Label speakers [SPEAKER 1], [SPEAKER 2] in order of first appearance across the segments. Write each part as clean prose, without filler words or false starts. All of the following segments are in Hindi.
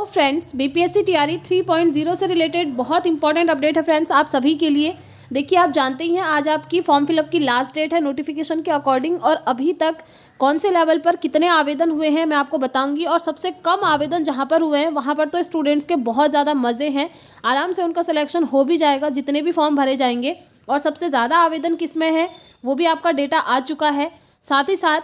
[SPEAKER 1] फ्रेंड्स, बीपीएससी टीआरई 3.0 से रिलेटेड बहुत इंपॉर्टेंट अपडेट है फ्रेंड्स आप सभी के लिए। देखिए, आप जानते ही हैं आज आपकी फॉर्म फिलअप की लास्ट डेट है नोटिफिकेशन के अकॉर्डिंग, और अभी तक कौन से लेवल पर कितने आवेदन हुए हैं मैं आपको बताऊंगी। और सबसे कम आवेदन जहां पर हुए हैं वहां पर तो स्टूडेंट्स के बहुत ज़्यादा मज़े हैं, आराम से उनका सिलेक्शन हो भी जाएगा जितने भी फॉर्म भरे जाएंगे। और सबसे ज़्यादा आवेदन किस में है वो भी आपका डेटा आ चुका है। साथ ही साथ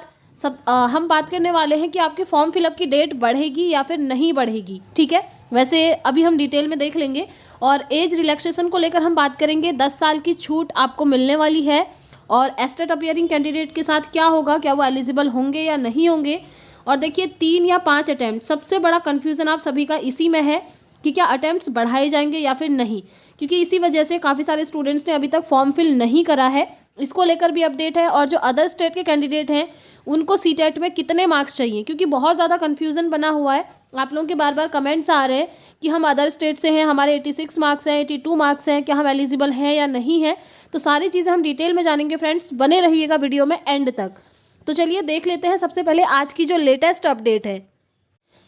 [SPEAKER 1] हम बात करने वाले हैं कि आपके फॉर्म फिलअप की डेट बढ़ेगी या फिर नहीं बढ़ेगी। ठीक है, वैसे अभी हम डिटेल में देख लेंगे। और एज रिलैक्सेशन को लेकर हम बात करेंगे। 10 साल की छूट आपको मिलने वाली है। और एस्टेट अपीयरिंग कैंडिडेट के साथ क्या होगा, क्या वो एलिजिबल होंगे या नहीं होंगे। और देखिए, 3 या 5 अटैम्प्ट, सबसे बड़ा कन्फ्यूज़न आप सभी का इसी में है कि क्या अटैम्प्ट्स बढ़ाए जाएंगे या फिर नहीं, क्योंकि इसी वजह से काफ़ी सारे स्टूडेंट्स ने अभी तक फॉर्म फिल नहीं करा है। इसको लेकर भी अपडेट है। और जो अदर स्टेट के कैंडिडेट हैं उनको सीटेट में कितने मार्क्स चाहिए, क्योंकि बहुत ज़्यादा कन्फ्यूज़न बना हुआ है। आप लोगों के बार बार कमेंट्स आ रहे हैं कि हम अदर स्टेट से हैं, हमारे 86 मार्क्स हैं, 82 मार्क्स हैं, क्या हम एलिजिबल हैं या नहीं है। तो सारी चीज़ें हम डिटेल में जानेंगे फ्रेंड्स, बने रहिएगा वीडियो में एंड तक। तो चलिए देख लेते हैं सबसे पहले आज की जो लेटेस्ट अपडेट है।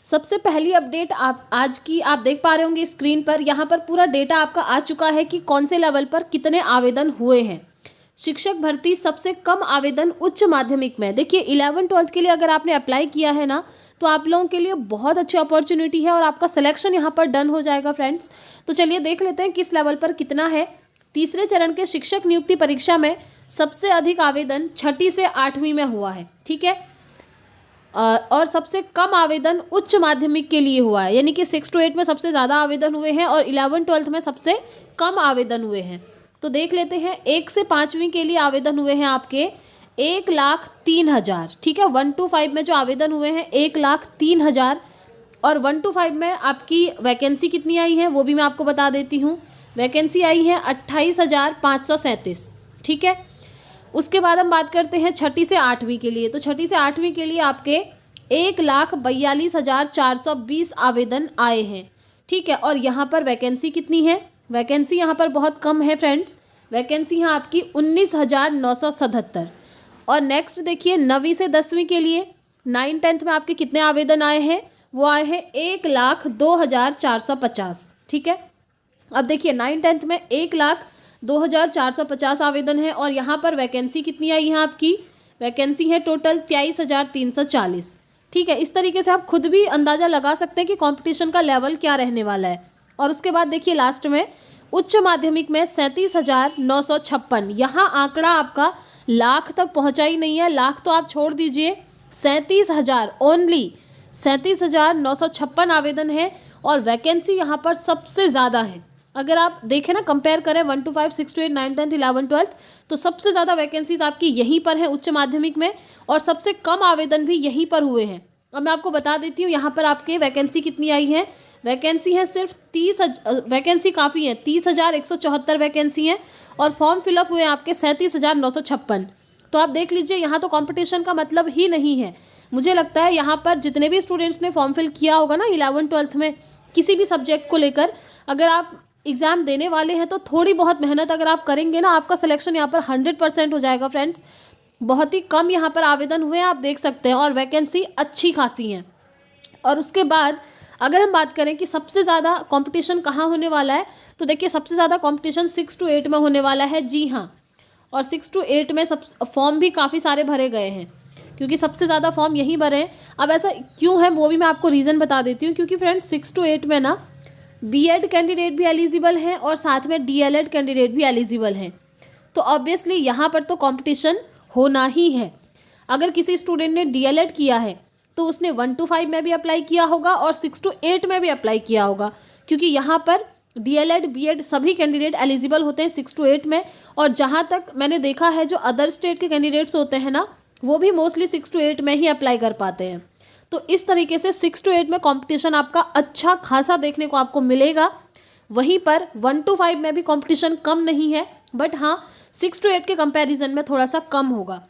[SPEAKER 1] सबसे पहली अपडेट आज की आप देख पा रहे होंगे स्क्रीन पर। यहाँ पर पूरा डेटा आपका आ चुका है कि कौन से लेवल पर कितने आवेदन हुए हैं। शिक्षक भर्ती सबसे कम आवेदन उच्च माध्यमिक में। देखिए, 11-12 के लिए अगर आपने अप्लाई किया है ना, तो आप लोगों के लिए बहुत अच्छी अपॉर्चुनिटी है और आपका सिलेक्शन यहाँ पर डन हो जाएगा फ्रेंड्स। तो चलिए देख लेते हैं किस लेवल पर कितना है। तीसरे चरण के शिक्षक नियुक्ति परीक्षा में सबसे अधिक आवेदन 6ठी से 8वीं में हुआ है। ठीक है, और सबसे कम आवेदन उच्च माध्यमिक के लिए हुआ है, यानी कि 6 to 8 में सबसे ज़्यादा आवेदन हुए हैं और 11-12 में सबसे कम आवेदन हुए हैं। तो देख लेते हैं, 1 से 5वीं के लिए आवेदन हुए हैं आपके 1,03,000। ठीक है, 1 to 5 में जो आवेदन हुए हैं 1,03,000। और 1 to 5 में आपकी वैकेंसी कितनी आई है वो भी मैं आपको बता देती हूँ। वैकेंसी आई है 28,537। ठीक है, उसके बाद हम बात करते हैं 6ठी से 8वीं के लिए। तो 6ठी से 8वीं के लिए आपके 1,42,420 आवेदन आए हैं। ठीक है, और यहाँ पर वैकेंसी कितनी है, वैकेंसी यहाँ पर बहुत कम है फ्रेंड्स। वैकेंसी यहाँ आपकी 19,977। और नेक्स्ट देखिए, 9वीं से 10वीं के लिए 9-10 में आपके कितने आवेदन आए हैं, वो आए हैं 1,02,450। ठीक है, अब देखिए 9-10 में 1,02,450 आवेदन है और यहाँ पर वैकेंसी कितनी आई है आपकी, वैकेंसी है टोटल 23,340। ठीक है, इस तरीके से आप खुद भी अंदाज़ा लगा सकते हैं कि कंपटीशन का लेवल क्या रहने वाला है। और उसके बाद देखिए लास्ट में उच्च माध्यमिक में 37,956। यहाँ आंकड़ा आपका लाख तक पहुँचा ही नहीं है, लाख तो आप छोड़ दीजिए, 37,000 ओनली 37,956 आवेदन है। और वैकेंसी यहाँ पर सबसे ज़्यादा है। अगर आप देखें ना, कंपेयर करें 1 to 5, 6 to 8, 9, 10, 11, 12, तो सबसे ज़्यादा वैकेंसीज आपकी यहीं पर है उच्च माध्यमिक में, और सबसे कम आवेदन भी यहीं पर हुए हैं। अब मैं आपको बता देती हूँ यहाँ पर आपके वैकेंसी कितनी आई है। वैकेंसी है सिर्फ 30,000, वैकेंसी काफ़ी है, 30,174 वैकेंसी है। और फॉर्म फिलअप हुए आपके 37,956। तो आप देख लीजिए, यहाँ तो कंपटीशन का मतलब ही नहीं है। मुझे लगता है यहाँ पर जितने भी स्टूडेंट्स ने फॉर्म फिल किया होगा ना 11-12 में किसी भी सब्जेक्ट को लेकर, अगर आप एग्ज़ाम देने वाले हैं तो थोड़ी बहुत मेहनत अगर आप करेंगे ना, आपका सिलेक्शन यहाँ पर 100% हो जाएगा फ्रेंड्स। बहुत ही कम यहाँ पर आवेदन हुए हैं, आप देख सकते हैं, और वैकेंसी अच्छी खासी हैं। और उसके बाद अगर हम बात करें कि सबसे ज़्यादा कंपटीशन कहाँ होने वाला है, तो देखिए सबसे ज़्यादा कंपटीशन 6 to 8 में होने वाला है। जी हाँ, और 6 to 8 में सब फॉर्म भी काफ़ी सारे भरे गए हैं, क्योंकि सबसे ज़्यादा फॉर्म यहीं भरे हैं। अब ऐसा क्यों है वो भी मैं आपको रीज़न बता देती हूँ, क्योंकि फ्रेंड्स 6 to 8 में ना बीएड कैंडिडेट भी एलिजिबल हैं और साथ में डीएलएड कैंडिडेट भी एलिजिबल हैं। तो ऑब्वियसली यहाँ पर तो कंपटीशन होना ही है। अगर किसी स्टूडेंट ने डीएलएड किया है तो उसने 1 to 5 में भी अप्लाई किया होगा और 6 to 8 में भी अप्लाई किया होगा, क्योंकि यहाँ पर डीएलएड बीएड सभी कैंडिडेट एलिजिबल होते हैं 6 to 8 में। और जहाँ तक मैंने देखा है, जो अदर स्टेट के कैंडिडेट्स होते हैं ना, वो भी मोस्टली 6 to 8 में ही अप्लाई कर पाते हैं। तो इस तरीके से 6 to 8 में कंपटीशन आपका अच्छा खासा देखने को आपको मिलेगा। वहीं पर 1 to 5 में भी कंपटीशन कम नहीं है, बट हाँ 6 to 8 के कंपैरिजन में थोड़ा सा कम होगा।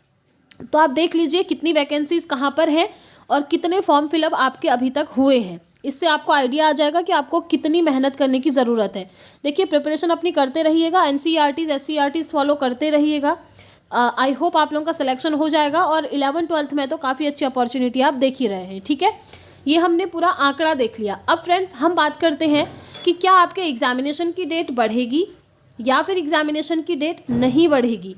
[SPEAKER 1] तो आप देख लीजिए कितनी वैकेंसीज कहाँ पर है और कितने फॉर्म फिलअप आपके अभी तक हुए हैं। इससे आपको आइडिया आ जाएगा कि आपको कितनी मेहनत करने की ज़रूरत है। देखिए, प्रिपरेशन अपनी करते रहिएगा, NCERTs SCERTs फॉलो करते रहिएगा। आई होप आप लोगों का सिलेक्शन हो जाएगा। और 11-12 में तो काफ़ी अच्छी अपॉर्चुनिटी आप देख ही रहे हैं। ठीक है, ये हमने पूरा आंकड़ा देख लिया। अब फ्रेंड्स हम बात करते हैं कि क्या आपके एग्जामिनेशन की डेट बढ़ेगी या फिर एग्जामिनेशन की डेट नहीं बढ़ेगी।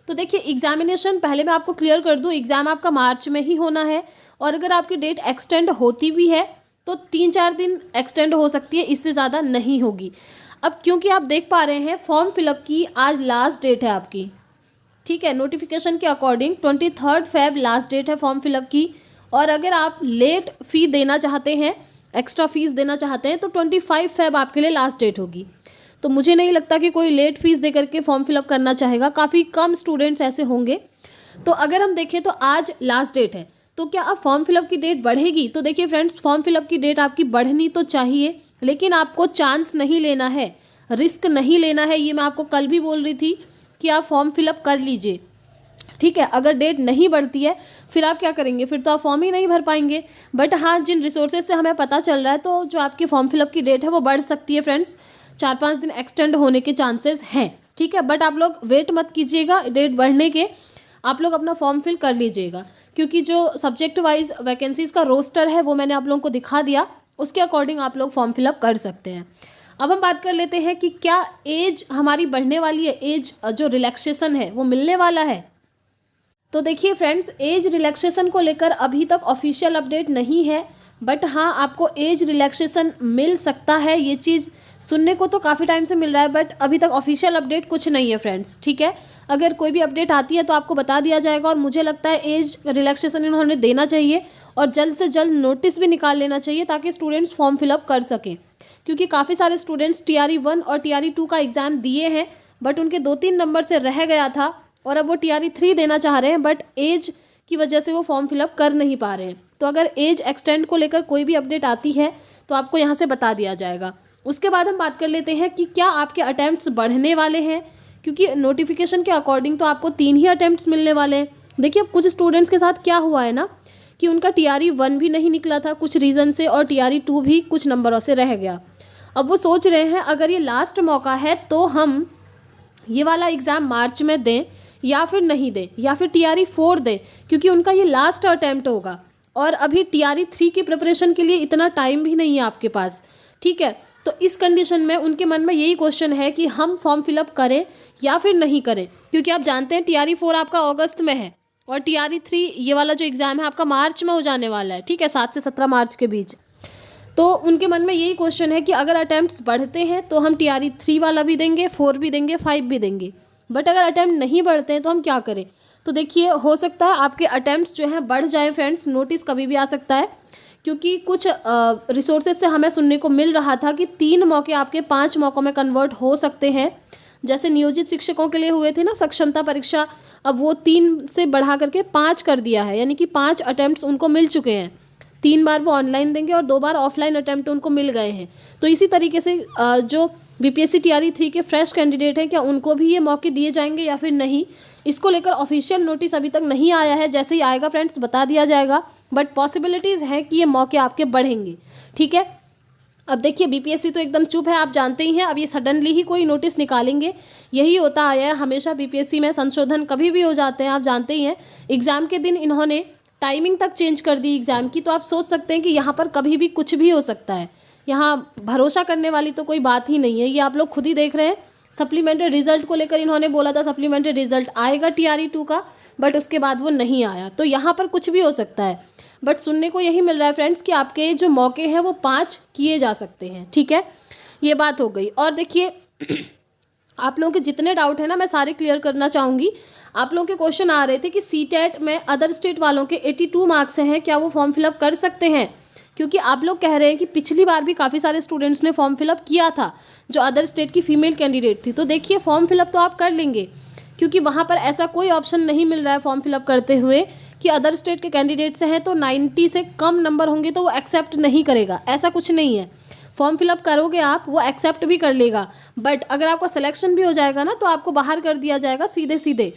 [SPEAKER 1] तो देखिए एग्जामिनेशन, पहले मैं आपको क्लियर कर दूं, एग्ज़ाम आपका मार्च में ही होना है और अगर आपकी डेट एक्सटेंड होती भी है तो 3-4 दिन एक्सटेंड हो सकती है, इससे ज़्यादा नहीं होगी। अब क्योंकि आप देख पा रहे हैं फॉर्म फिलअप की आज लास्ट डेट है आपकी, ठीक है, नोटिफिकेशन के अकॉर्डिंग 23 फेब लास्ट डेट है फॉर्म फिलअप की। और अगर आप लेट फ़ी देना चाहते हैं, एक्स्ट्रा फीस देना चाहते हैं तो 25 फेब आपके लिए लास्ट डेट होगी। तो मुझे नहीं लगता कि कोई लेट फीस दे करके फॉर्म फिलअप करना चाहेगा, काफ़ी कम स्टूडेंट्स ऐसे होंगे। तो अगर हम देखें तो आज लास्ट डेट है, तो क्या अब फॉर्म फिलअप की डेट बढ़ेगी? तो देखिए फ्रेंड्स, फॉर्म फिलअप की डेट आपकी बढ़नी तो चाहिए, लेकिन आपको चांस नहीं लेना है, रिस्क नहीं लेना है। ये मैं आपको कल भी बोल रही थी कि आप फॉर्म फिलअप कर लीजिए, ठीक है। अगर डेट नहीं बढ़ती है फिर आप क्या करेंगे? फिर तो आप फॉर्म ही नहीं भर पाएंगे। बट हाँ, जिन रिसोर्सेज से हमें पता चल रहा है तो जो आपकी फॉर्म फिलअप की डेट है वो बढ़ सकती है फ्रेंड्स, 4-5 दिन एक्सटेंड होने के चांसेस हैं, ठीक है। बट आप लोग वेट मत कीजिएगा डेट बढ़ने के, आप लोग अपना फॉर्म फिल कर लीजिएगा, क्योंकि जो सब्जेक्ट वाइज वैकेंसीज़ का रोस्टर है वो मैंने आप लोगों को दिखा दिया, उसके अकॉर्डिंग आप लोग फॉर्म फिलअप कर सकते हैं। अब हम बात कर लेते हैं कि क्या एज हमारी बढ़ने वाली है, एज जो रिलैक्सेशन है वो मिलने वाला है। तो देखिए फ्रेंड्स, एज रिलैक्सेशन को लेकर अभी तक ऑफिशियल अपडेट नहीं है, बट हाँ आपको एज रिलैक्सेशन मिल सकता है। ये चीज़ सुनने को तो काफ़ी टाइम से मिल रहा है, बट अभी तक ऑफिशियल अपडेट कुछ नहीं है फ्रेंड्स, ठीक है। अगर कोई भी अपडेट आती है तो आपको बता दिया जाएगा। और मुझे लगता है एज रिलैक्सेशन इन्होंने देना चाहिए और जल्द से जल्द नोटिस भी निकाल लेना चाहिए ताकि स्टूडेंट्स फॉर्म फिलअप कर सकें, क्योंकि काफ़ी सारे स्टूडेंट्स TRE 1 और TRE 2 का एग्ज़ाम दिए हैं बट उनके 2-3 नंबर से रह गया था और अब वो TRE 3 देना चाह रहे हैं, बट एज की वजह से वो फॉर्म फिलअप कर नहीं पा रहे हैं। तो अगर एज एक्सटेंड को लेकर कोई भी अपडेट आती है तो आपको यहाँ से बता दिया जाएगा। उसके बाद हम बात कर लेते हैं कि क्या आपके अटैम्प्ट्स बढ़ने वाले हैं, क्योंकि नोटिफिकेशन के अकॉर्डिंग तो आपको 3 ही अटैम्प्ट्स मिलने वाले हैं। देखिए अब कुछ स्टूडेंट्स के साथ क्या हुआ है ना कि उनका TRE 1 भी नहीं निकला था कुछ रीज़न से और TRE 2 भी कुछ नंबरों से रह गया। अब वो सोच रहे हैं अगर ये लास्ट मौका है तो हम ये वाला एग्ज़ाम मार्च में दें या फिर नहीं दें, या फिर TRE 4 दें, क्योंकि उनका ये लास्ट अटैम्प्ट होगा और अभी TRE 3 की प्रिपरेशन के लिए इतना टाइम भी नहीं है आपके पास, ठीक है। तो इस कंडीशन में उनके मन में यही क्वेश्चन है कि हम फॉर्म फिलअप करें या फिर नहीं करें, क्योंकि आप जानते हैं TRE 4 आपका अगस्त में है और TRE 3 ये वाला जो एग्ज़ाम है आपका मार्च में हो जाने वाला है, ठीक है, 7 से 17 मार्च के बीच। तो उनके मन में यही क्वेश्चन है कि अगर अटैम्प्ट्स बढ़ते हैं तो हम TRE 3 वाला भी देंगे, 4 भी देंगे, 5 भी देंगे, बट अगर अटैम्प्ट नहीं बढ़ते हैं तो हम क्या करें। तो देखिए हो सकता है आपके अटैम्प्ट्स जो हैं बढ़ जाए फ्रेंड्स, नोटिस कभी भी आ सकता है, क्योंकि कुछ रिसोर्सेज से हमें सुनने को मिल रहा था कि 3 मौके आपके 5 मौक़ों में कन्वर्ट हो सकते हैं। जैसे नियोजित शिक्षकों के लिए हुए थे ना सक्षमता परीक्षा, अब वो 3 से बढ़ा करके 5 कर दिया है, यानी कि 5 अटैम्प्ट्स उनको मिल चुके हैं। 3 बार वो ऑनलाइन देंगे और 2 बार ऑफलाइन अटैम्प्ट उनको मिल गए हैं। तो इसी तरीके से जो BPSC TRE 3 के फ्रेश कैंडिडेट हैं क्या उनको भी ये मौके दिए जाएंगे या फिर नहीं, इसको लेकर ऑफिशियल नोटिस अभी तक नहीं आया है। जैसे ही आएगा फ्रेंड्स बता दिया जाएगा, बट पॉसिबिलिटीज़ हैं कि ये मौके आपके बढ़ेंगे, ठीक है। अब देखिए BPSC तो एकदम चुप है, आप जानते ही हैं। अब ये सडनली ही कोई नोटिस निकालेंगे, यही होता आया है हमेशा। BPSC में संशोधन कभी भी हो जाते हैं, आप जानते ही हैं। एग्ज़ाम के दिन इन्होंने टाइमिंग तक चेंज कर दी एग्ज़ाम की, तो आप सोच सकते हैं कि यहाँ पर कभी भी कुछ भी हो सकता है। यहाँ भरोसा करने वाली तो कोई बात ही नहीं है, ये आप लोग खुद ही देख रहे हैं। सप्लीमेंट्री रिजल्ट को लेकर इन्होंने बोला था सप्लीमेंट्री रिजल्ट आएगा TRE 2 का, बट उसके बाद वो नहीं आया। तो यहाँ पर कुछ भी हो सकता है, बट सुनने को यही मिल रहा है फ्रेंड्स कि आपके जो मौके हैं वो 5 किए जा सकते हैं, ठीक है। ये बात हो गई। और देखिए आप लोगों के जितने डाउट है ना मैं सारे क्लियर करना चाहूँगी। आप लोगों के क्वेश्चन आ रहे थे कि CTET में अदर स्टेट वालों के 82 मार्क्स हैं, क्या वो फॉर्म फिलअप कर सकते हैं, क्योंकि आप लोग कह रहे हैं कि पिछली बार भी काफ़ी सारे स्टूडेंट्स ने फॉर्म फिलअप किया था जो अदर स्टेट की फीमेल कैंडिडेट थी। तो देखिए फॉर्म फिलअप तो आप कर लेंगे, क्योंकि वहाँ पर ऐसा कोई ऑप्शन नहीं मिल रहा है फॉर्म फिलअप करते हुए कि अदर स्टेट के कैंडिडेट से हैं तो 90 से कम नंबर होंगे तो वो एक्सेप्ट नहीं करेगा, ऐसा कुछ नहीं है। फॉर्म फिलअप करोगे आप, वो एक्सेप्ट भी कर लेगा, बट अगर आपका सिलेक्शन भी हो जाएगा ना तो आपको बाहर कर दिया जाएगा सीधे सीधे।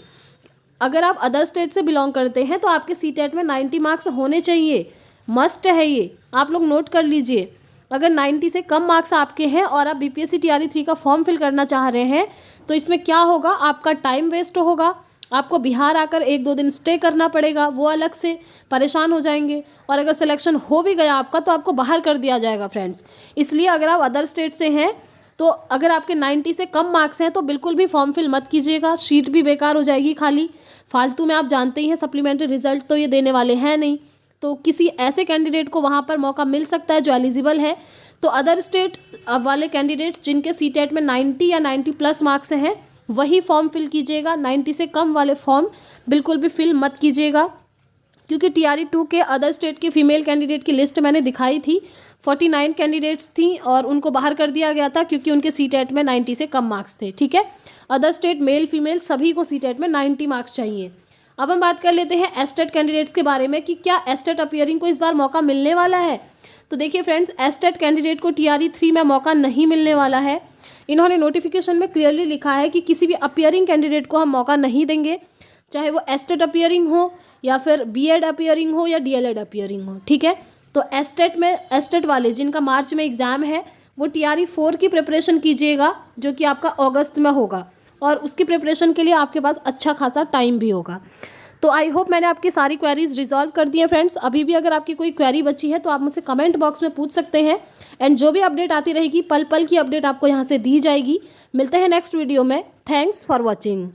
[SPEAKER 1] अगर आप अदर स्टेट से बिलोंग करते हैं तो आपके CTET में 90 मार्क्स होने चाहिए, मस्ट है ये, आप लोग नोट कर लीजिए। अगर 90 से कम मार्क्स आपके हैं और आप BPSC TRE 3 का फॉर्म फिल करना चाह रहे हैं तो इसमें क्या होगा, आपका टाइम वेस्ट होगा, आपको बिहार आकर 1-2 दिन स्टे करना पड़ेगा, वो अलग से परेशान हो जाएंगे। और अगर सिलेक्शन हो भी गया आपका तो आपको बाहर कर दिया जाएगा फ्रेंड्स। इसलिए अगर आप अदर स्टेट से हैं तो अगर आपके 90 से कम मार्क्स हैं तो बिल्कुल भी फॉर्म फिल मत कीजिएगा, सीट भी बेकार हो जाएगी खाली फालतू में। आप जानते ही हैं सप्लीमेंट्री रिजल्ट तो ये देने वाले हैं नहीं, तो किसी ऐसे कैंडिडेट को वहाँ पर मौका मिल सकता है जो एलिजिबल है। तो अदर स्टेट वाले कैंडिडेट्स जिनके सीटेट में 90 या 90+ मार्क्स हैं वही फॉर्म फिल कीजिएगा, 90 से कम वाले फॉर्म बिल्कुल भी फिल मत कीजिएगा। क्योंकि TRE 2 के अदर स्टेट के फीमेल कैंडिडेट की लिस्ट मैंने दिखाई थी, 49 कैंडिडेट्स थी और उनको बाहर कर दिया गया था क्योंकि उनके सीटेट में 90 से कम मार्क्स थे। ठीक है, अदर स्टेट मेल फीमेल सभी को सीटेट में 90 मार्क्स चाहिए। अब हम बात कर लेते हैं एस्टेट कैंडिडेट्स के बारे में कि क्या एस्टेट अपीयरिंग को इस बार मौका मिलने वाला है। तो देखिए फ्रेंड्स, एस्टेट कैंडिडेट को TRE 3 में मौका नहीं मिलने वाला है। इन्होंने नोटिफिकेशन में क्लियरली लिखा है कि किसी भी अपीयरिंग कैंडिडेट को हम मौका नहीं देंगे, चाहे वो एस्टेट अपीयरिंग हो या फिर BEd अपीयरिंग हो या DLEd अपीयरिंग हो। ठीक है, तो एस्टेट वाले जिनका मार्च में एग्ज़ाम है वो TRE 4 की प्रिपरेशन कीजिएगा जो कि आपका अगस्त में होगा और उसकी प्रिपरेशन के लिए आपके पास अच्छा खासा टाइम भी होगा। तो आई होप मैंने आपकी सारी क्वेरीज रिजॉल्व कर दी है फ्रेंड्स। अभी भी अगर आपकी कोई क्वेरी बची है तो आप मुझसे कमेंट बॉक्स में पूछ सकते हैं एंड जो भी अपडेट आती रहेगी पल पल की अपडेट आपको यहाँ से दी जाएगी। मिलते हैं नेक्स्ट वीडियो में। Thanks for watching.